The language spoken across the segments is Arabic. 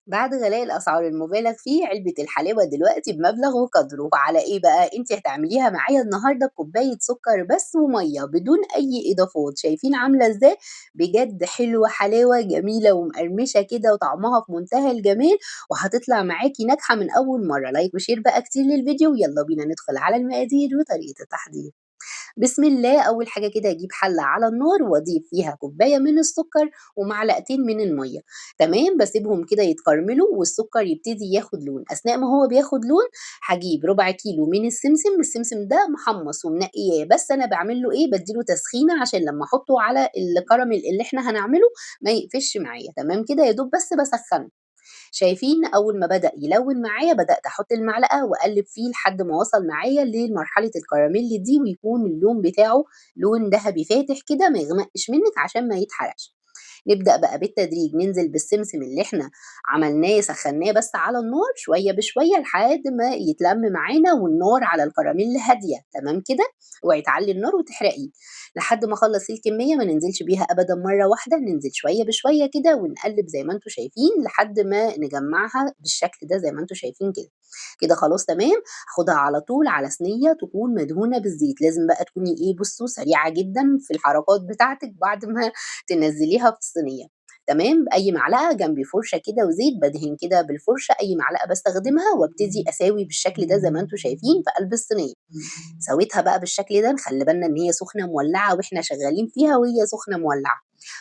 بعد غلاء الأسعار المُبالغ فيه، علبة الحلاوة دلوقتي بمبلغ وقدره، وعلى إيه بقى؟ أنتِ هتعمليها معايا النهارده بكوباية سُكّر بس ومَيّة بدون أي إضافات، شايفين عاملة إزاي؟ بجد حلوة حلاوة جميلة ومقرمشة كده وطعمها في منتهى الجمال، وهتطلع معاكِ ناجحة من أول مرّة. لايك وشير بقى كتير للفيديو، ويالّا بينا ندخل على المقادير وطريقة التحضير. بسم الله. أول حاجة كده أجيب حلة على النار وأضيف فيها كوباية من السكر ومعلقتين من المية. تمام، بسيبهم كده يتكرملوا والسكر يبتدي ياخد لون. أثناء ما هو بياخد لون هجيب ربع كيلو من السمسم. السمسم ده محمص ومنقياه، بس أنا بعمل له إيه، بديله تسخينة عشان لما أحطه على الكراميل اللي إحنا هنعمله ما يقفش معايا. تمام كده، يا دوب بس بسخنه. شايفين أول ما بدأ يلوّن معايا بدأت أحط المعلقة وأقلّب فيه لحد ما وصل معايا لمرحلة الكراميل دي، ويكون اللون بتاعه لون دهبي فاتح كده ما يغمقش منِّك عشان ما يتحرقش. نبدأ بقى بالتدريج ننزل بالسمسم اللي إحنا عملناه سخّناه بس على النار شوية بشوية لحد ما يتلَم معانا والنار على الكراميل هادية. تمام كده، اوعي تعلّي النار وتحرقيه. لحد ما أخلّص الكمية ما ننزلش بيها أبدًا مرّة واحدة، ننزل شوية بشوية كده ونقلّب زي ما أنتم شايفين لحد ما نجمّعها بالشكل ده زي ما أنتم شايفين كده. كده خلاص تمام. هاخدها على طول على صينية تكون مدهونة بالزيت. لازم بقى تكوني إيه، بُصّوا سريعة جدًا في الحركات بتاعتِك بعد ما تنزّليها في الصينية. تمام، بأي معلقة جنبي فُرشة كده وزيت بادهن كده بالفُرشة أي معلقة باستخدمها وابتدي أساوي بالشكل ده زي ما أنتم شايفين في قلب الصينية. سويتها بقى بالشكل ده، نخلّي بالنا إن هي سخنة مولعة وإحنا شغالين فيها وهي سخنة مولعة.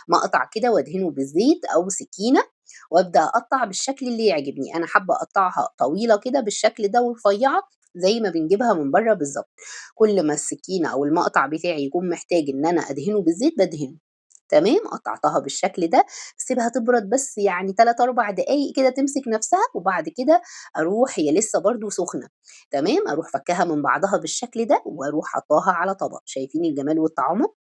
مقطع كده وادهنه بالزيت أو سكينة وابدأ أقطّع بالشكل اللي يعجبني. أنا حابة أقطّعها طويلة كده بالشكل ده ورفيّعة زي ما بنجيبها من برّه بالضبط. كل ما السكينة أو المقطع بتاعي يكون محتاج إن أنا أدهنه بالزيت بادهنه. تمام، قطّعتها بالشكل ده، اسيبها تبرد بس يعني 3، 4 دقايق كده تمسك نفسها، وبعد كده أروح هي لسه برضه سخنة. تمام، أروح فكّاها من بعضها بالشكل ده وأروح حاطّاها على طبق. شايفين الجمال والطعامة؟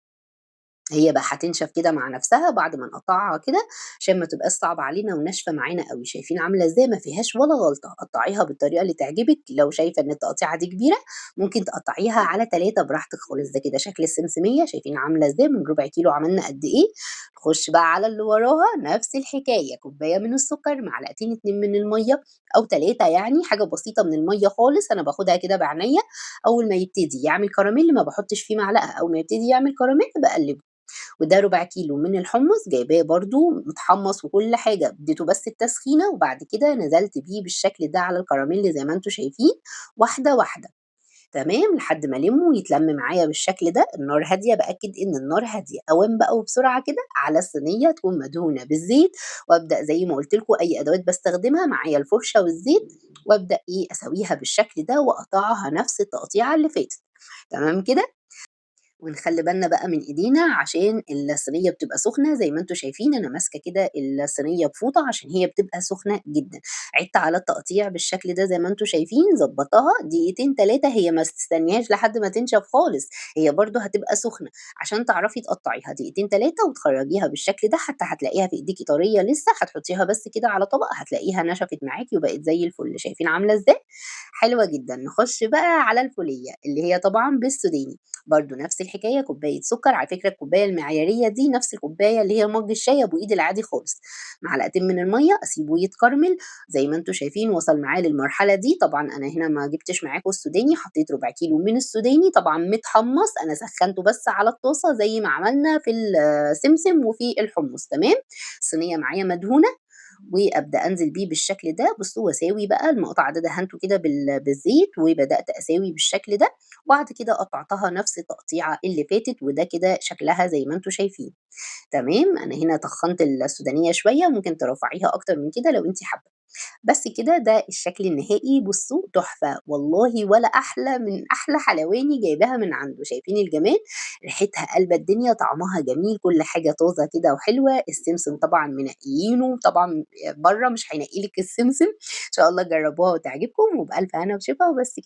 هي بقى هتنشف كده مع نفسها بعد ما نقطعها كده عشان ما تبقاش صعبة علينا وناشفة معانا أوي. شايفين عاملة إزاي؟ ما فيهاش ولا غلطة. قطّعيها بالطريقة اللي تعجبِك. لو شايفة إن التقطيعة دي كبيرة ممكن تقطّعيها على 3 براحتك خالص. ده كده شكل السمسمية. شايفين عاملة إزاي؟ من ربع كيلو عملنا قد إيه. نخش بقى على اللي وراها نفس الحكاية. كوباية من السكر، معلقتين 2 من المَيّة أو 3 يعني، حاجة بسيطة من المَيّة خالص. أنا باخدها كده بعنَيّا. أول ما يبتدي يعمل كراميل ما باحطش فيه معلقة. أول ما يبتدي يعمل كراميل باقلّبه. وده ربع كيلو من الحمص جايباه برضه متحمّص وكل حاجة، اديته بس التسخينة وبعد كده نزلت بيه بالشكل ده على الكراميل زي ما أنتم شايفين واحدة، واحدة. تمام، لحد ما ألِمّه ويتلَم معايا بالشكل ده. النار هادية، بأكد إن النار هادية. أوام بقى وبسرعة كده على الصينية تكون مدهونة بالزيت، وأبدأ زي ما قُلت لكم أي أدوات باستخدمها معايا الفرشة والزيت، وأبدأ إيه، أسويها بالشكل ده وأقطعها نفس التقطيعة اللي فاتت. تمام كده؟ ونخلّي بالنا بقى من إيدينا عشان الصينية بتبقى سخنة زي ما أنتم شايفين أنا ماسكة كده الصينية بفوطة عشان هي بتبقى سخنة جدًا. عِدت على التقطيع بالشكل ده زي ما أنتم شايفين، ضبّطاها دقيقتين 3. هي ما تستنيهاش لحد ما تنشف خالص، هي برضه هتبقى سخنة عشان تعرفي تقطّعيها دقيقتين 3 وتخرّجيها بالشكل ده. حتى هتلاقيها في إيديكِ طرية لسه، هتحطيها بس كده على طبق هتلاقيها نشفت معاكِ وبقت زي الفل. شايفين عاملة إزاي؟ حلوة جدًا. نخش بقى على الفولية اللي هي طبعًا بالسوداني. برضه نفس الحكاية كوباية سكر. على فكرة الكوباية المعيارية دي نفس الكوباية اللي هي مَج الشاي أبو إيد العادي خالص. معلقتين من المَيّة أسيبه يتكرمل زي ما أنتم شايفين وصل معاه للمرحلة دي. طبعًا أنا هنا ما جبتش معاكم السوداني، حطيت ربع كيلو من السوداني طبعًا متحمّص. أنا سخّنته بس على الطاسة زي ما عملنا في السمسم وفي الحمص. تمام، الصينية معايا مدهونة وأبدأ أنزل بيه بالشكل ده. بُصّوا وأساوي بقى المقطع ده دهنته كده بالزيت وبدأت أساوي بالشكل ده، وبعد كده قطعتها نفس التقطيعة اللي فاتت، وده كده شكلها زي ما أنتم شايفين. تمام، أنا هنا طخّنت السودانية شوية، ممكن ترفعيها أكتر من كده لو أنتِ حابة. بس كده ده الشكل النهائي. بُصّوا تحفة والله، ولا أحلى من أحلى حلواني جايباها من عنده. شايفين الجمال؟ ريحتها قالبة الدنيا، طعمها جميل، كل حاجة طازة كده وحلوة. السمسم طبعًا منقيينه، طبعًا برّه مش هينقي لِك السمسم. إن شاء الله تجربوها وتعجبكم، وبألف هنا وشفا وبس